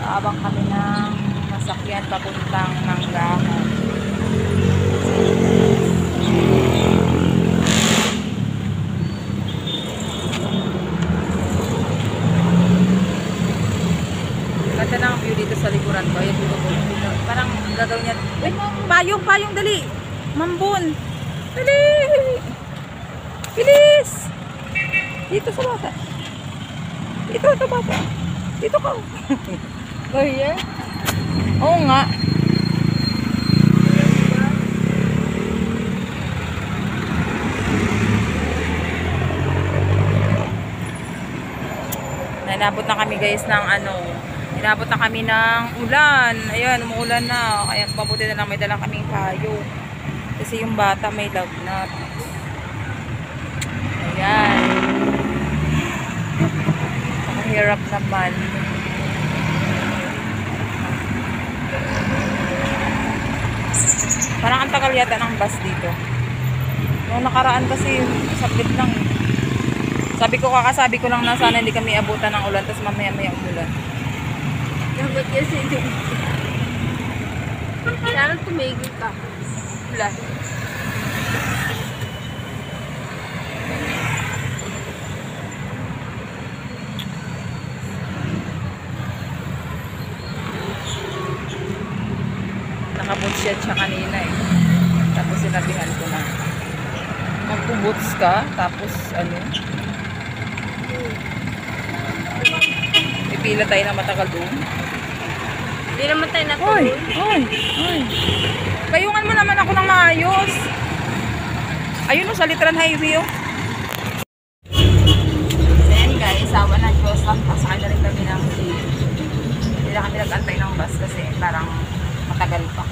Abang kami ng masakyan papuntang Manggahan. Ganda ng view dito sa likuran ko. Ayan dito. Parang gagawin niya. Wait, payong, dali. Mambun. Dali. Bilis. Dito sa bata. Dito sa bata. Dito ka. Go here? Oo nga. Inabot na kami guys ng inabot na kami ng ulan. Ayan, umuulan na. Kaya pabuti na lang may dalang kaming kayo. Kasi yung bata may lagnat. Ayan. Nakahirap naman. Parang ang tagal yata ng bus dito. Noong nakaraan kasi sabit lang. Kakasabi ko lang na sana hindi kami abutan ng ulan tapos mamaya-maya umulan. Dapat kasi hindi. Sana tumigil ka. Ulan. Nakaboots siya kanina eh. Tapos sinabihan ko na magpo-boots ka tapos pipila tayo na matagal doon. Hindi naman tayo natulog. Ay. Payungan mo naman ako ng maayos. Ayun sa Litran Highway oh. Ayan guys, awa ng Diyos lang. Pasakay na rin kami ng jeep. Hindi na kami nag-antay ng bus kasi parang matagal pa.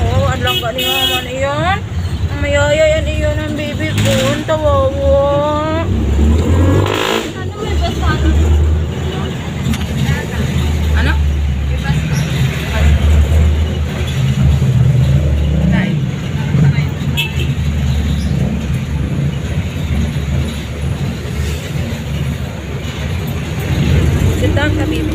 Oh, adlang ka niya naman iyon. Ang mayaya yan iyon ang baby ko. Ang tawawa. Ano may basa? Ano? May basa. Sit down ka, baby.